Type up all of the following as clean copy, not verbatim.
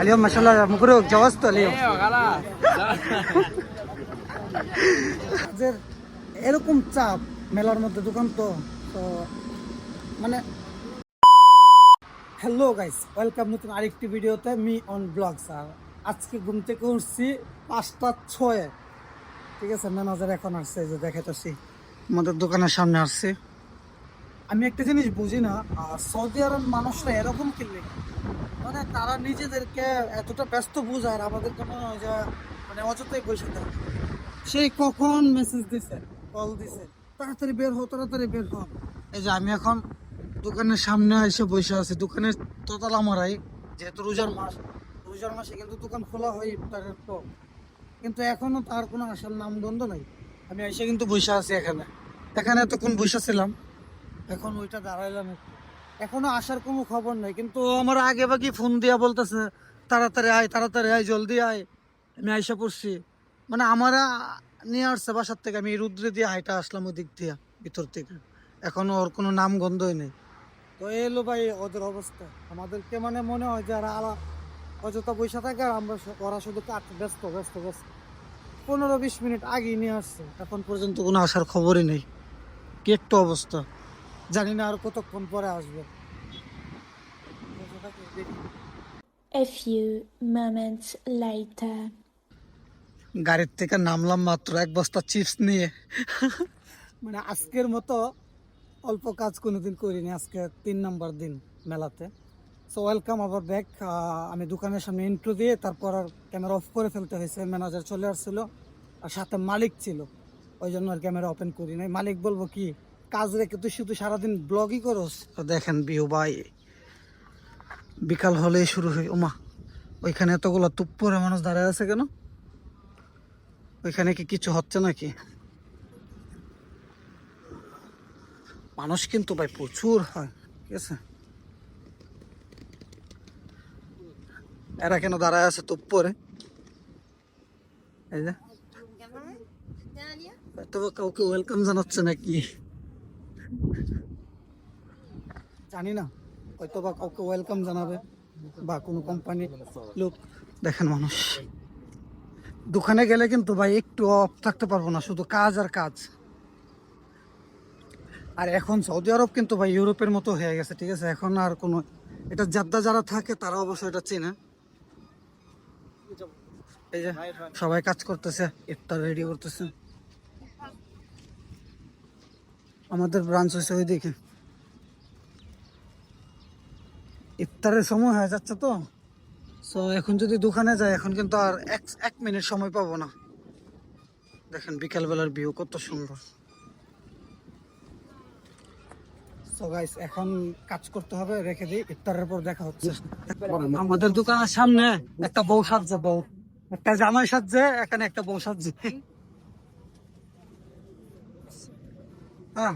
اليوم ما شاء الله مبروك جوزته اليوم ايوه خلاص এরকম চাপ মেলার মধ্যে দোকান তো তো মানে হ্যালো গাইস, ওয়েলকাম নতুন আরেকটি ভিডিওতে মি অন ব্লগস। আর আজকে ঘুম থেকে উঠছি 5:06। ঠিক আছে, ম্যানেজার এখন আসছে, যে দেখাইতেছি আমাদের দোকানের সামনে আসছে। আমি একটা জিনিস বুঝি না, সৌদি আরব মানুষরা এরকম কিনলে মানে তারা নিজেদেরকে এতটা ব্যস্ত বুঝায়, আর আমাদের মনে হয় যে মানে অযথাই বসে থাকে। সেই কখন মেসেজ দিছে, কল দিছে, তাড়াতাড়ি বের হও, তাড়াতাড়ি বের হও। এই যে আমি এখন দোকানের সামনে এসে বসে আছি, দোকানের তোতালা মারাই, যেহেতু রোজার মাসে কিন্তু দোকান খোলা হয় ইফতারের পর, কিন্তু এখনো তার কোনো আসার নামগন্ধ নাই। আমি এসে কিন্তু বসে আছি এখানে এতক্ষণ বসে ছিলাম, এখন ওইটা দাঁড়াইলাম একটু, এখনো আসার কোনো খবর নাই। কিন্তু আমার আগে বাকি ফোন দিয়া বলতেছে তাড়াতাড়ি আয়, তাড়াতাড়ি আয়, জলদি আয়। আমি আইসা পড়ছি, মানে আমারা নিয়ে আসছে বাসার থেকে, আমি রুদ্রে দিয়ে হাইটা আসলাম ওই দিক দিয়ে ভিতর থেকে, এখনো ওর কোনো নাম গন্ধই নেই। তো এলো ভাই ওদের অবস্থা, আমাদেরকে মানে মনে হয় যে অযথা পয়সা থাকে, আর আমরা ওরা শুধু কাট ব্যস্ত ব্যস্ত ব্যস্ত। 15-20 মিনিট আগেই নিয়ে আসছে, এখন পর্যন্ত কোনো আসার খবরই নেই। কি একটা অবস্থা, জানি না আর কতক্ষণ পরে আসবে। A few moments later. গাড়ির থেকে নামলাম মাত্র এক বস্তা চিপস নিয়ে। মানে আজকের মতো অল্প কাজ কোনোদিন করিনি, আজকে 3 নাম্বার দিন মেলাতে। সো ওয়েলকাম আবার ব্যাক। আমি দোকানের সামনে ইন্ট্রো দিয়ে তারপর আর ক্যামেরা অফ করে ফেলতে হয়েছে, ম্যানেজার চলে আসছিল আর সাথে মালিক ছিল, ওই জন্য আর ক্যামেরা ওপেন করি নাই। মালিক বলবো কি, কাজ রেখে তুই শুধু সারাদিন ব্লগই করস। দেখেন বিহু ভাই, বিকাল হলেই শুরু হয়। ওমা, ওইখানে এতগুলো তুপ্পরে মানুষ দাঁড়ায় আছে কেন? ওইখানে কি কিছু হচ্ছে নাকি? মানুষ কিন্তু ভাই প্রচুর হয়, ঠিক আছে। এরা কেন দাঁড়ায় আছে তুপ্পরে? এই যে তবে কাউকে ওয়েলকাম জানাচ্ছে নাকি জানি না, হয়তো বা কাউকে ওয়েলকাম জানাবে বা কোনো কোম্পানি লোক। দেখেন মানুষ, দোকানে গেলে কিন্তু ভাই একটু অফ থাকতে পারবো না, শুধু কাজ আর কাজ। আর এখন সৌদি আরব কিন্তু ভাই ইউরোপের মতো হয়ে গেছে, ঠিক আছে। এখন আর কোনো, এটা জাদ্দা যারা থাকে তারা অবশ্যই এটা চেনে। এই যে সবাই কাজ করতেছে, ইফতার রেডি করতেছে। আমাদের ব্রাঞ্চ হয়েছে ওই দিকে, ইফতারের সময় হয়ে যাচ্ছে তো। সো এখন যদি দোকানে যায়, এখন কিন্তু আর এক মিনিট সময় পাবো না। দেখেন বিকালবেলার ভিউ কত সুন্দর। সো গাইস, এখন কাজ করতে হবে, রেখে দিই, ইফতারের পর দেখা হচ্ছে। আমাদের দোকানের সামনে একটা বউ সাজছে, একটা জামাই সাজছে, এখানে একটা বউ সাজছে। হ্যাঁ,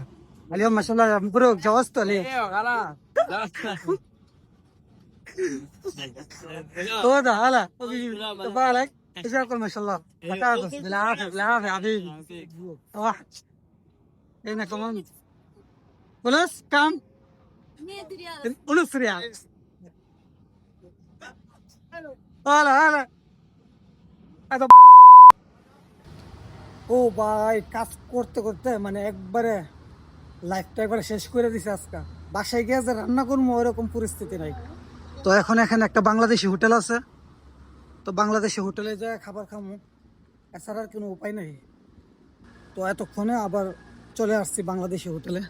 اليوم ما شاء الله مبروك جوزته اليوم. ايوه خلاص هو ده هلا بالك، جزاكم ما شاء الله، بطاطس بالعافيه بالعافيه حبيبي. واحد هنا كمان فلوس كم؟ 100 ريال. ونص ريال. هلا هلا هذا ও ভাই, কাজ করতে করতে মানে একবারে লাইফটা একবারে শেষ করে দিছে আজকে। বাসায় গিয়ে যে রান্না করবো ওইরকম পরিস্থিতি নাই। তো এখন এখানে একটা বাংলাদেশি হোটেল আছে, তো বাংলাদেশি হোটেলে যায় খাবার খামো, এছাড়া আর কোনো উপায় নেই। তো এতক্ষণে আবার চলে আসছি বাংলাদেশি হোটেলে।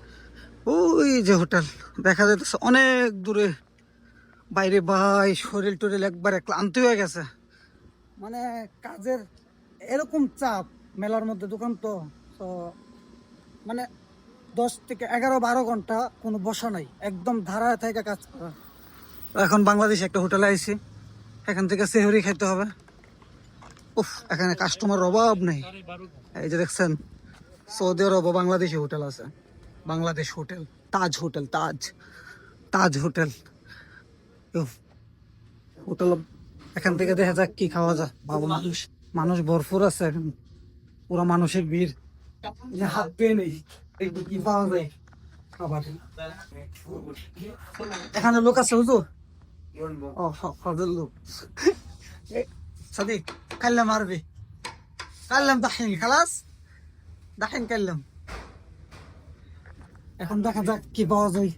ওই যে হোটেল দেখা যাইতেছে অনেক দূরে। বাইরে ভাই শরীর টরিল একবারে ক্লান্ত হয়ে গেছে, মানে কাজের এরকম চাপ, মেলার মধ্যে দোকান তো, তো মানে 10 থেকে 11-12 ঘন্টা কোনো বসা নাই, একদম ধারায় থেকে কাজ করা। এখন বাংলাদেশে একটা হোটেলে আইছি, এখান থেকে সেহরি খাইতে হবে। উফ, এখানে কাস্টমার অভাব নেই। এই যে দেখছেন, সৌদি আরব বাংলাদেশি হোটেল আছে, বাংলাদেশ হোটেল, তাজ হোটেল, তাজ হোটেল। হোটেল এখান থেকে দেখা যাক কি খাওয়া যায়। বাবু মানুষ ভরপুর আছে, এখন পুরো মানুষের ভিড়, হাত পেয়ে নেই একটু কি পাওয়া যায় খাবার। এখানে লোক আছে হুজুর, ও فاضل له صديق كلم عربي كلم دحين خلاص دحين كلم এখন দেখা যাক কি পাওয়া যায়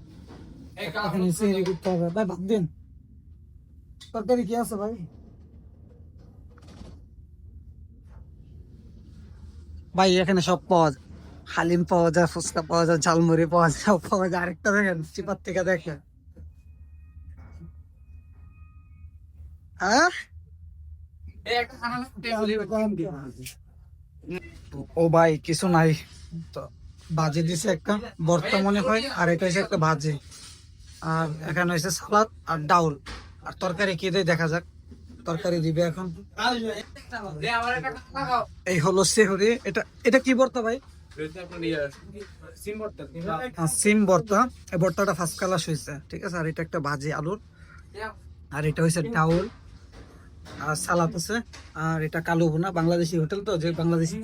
এখানে সিঁড়ি করতে হবে ভাই ভাত দিন তরকারি কি আছে ভাই ভাই এখানে সব পাওয়া যায় হালিম পাওয়া যায় ফুচকা পাওয়া যায় ঝালমুড়ি পাওয়া যায় সব পাওয়া যায় আরেকটা দেখেন চিপার থেকে দেখেন হ্যাঁ ও ভাই কিছু নাই তো ভাজি দিছে একটা ভর্তা মনে হয় আর এটা হচ্ছে একটা ভাজি আর এখানে হচ্ছে সালাদ আর ডাউল আর তরকারি কি দেয় দেখা যাক তরকারি দিবে এখন এই হলো সেহরি এটা এটা কি ভর্তা ভাই সিম ভর্তা এই ভর্তাটা ফার্স্ট ক্লাস হয়েছে ঠিক আছে আর এটা একটা ভাজি আলুর আর এটা হচ্ছে ডাউল আর সালাদ আছে আর এটা কালো ভুনা বাংলাদেশি হোটেল তো যে বাংলাদেশি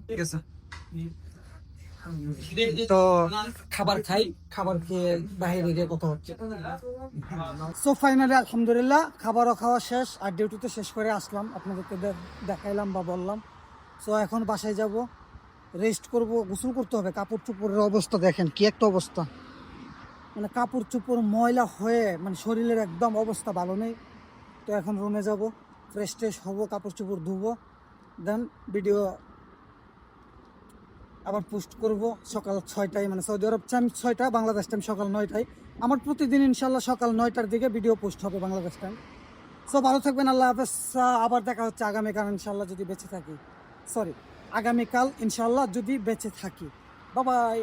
ঠিক আছে তো খাবার খাই খাবার খেয়ে বাইরে গিয়ে কথা হচ্ছে সো ফাইনালি আলহামদুলিল্লাহ খাবারও খাওয়া শেষ আর ডিউটিতে শেষ করে আসলাম আপনাদেরকে দেখাইলাম বা বললাম সো এখন বাসায় যাব রেস্ট করব গোসল করতে হবে কাপড় চোপড়ের অবস্থা দেখেন কি একটা অবস্থা মানে কাপড় চোপড় ময়লা হয়ে মানে শরীরের একদম অবস্থা ভালো নেই তো এখন রুমে যাব ফ্রেশ ট্রেশ হবো কাপড় চোপড় ধুবো দেন ভিডিও আবার পোস্ট করব সকাল 6টায় মানে সৌদি আরব টাইম 6টা বাংলাদেশ টাইম সকাল 9টায় আমার প্রতিদিন ইনশাল্লাহ সকাল 9টার দিকে ভিডিও পোস্ট হবে বাংলাদেশ টাইম সো ভালো থাকবেন আল্লাহ হাফেজ আবার দেখা হচ্ছে আগামীকাল ইনশাল্লাহ যদি বেঁচে থাকি আগামীকাল ইনশাল্লাহ যদি বেঁচে থাকি বাই বাই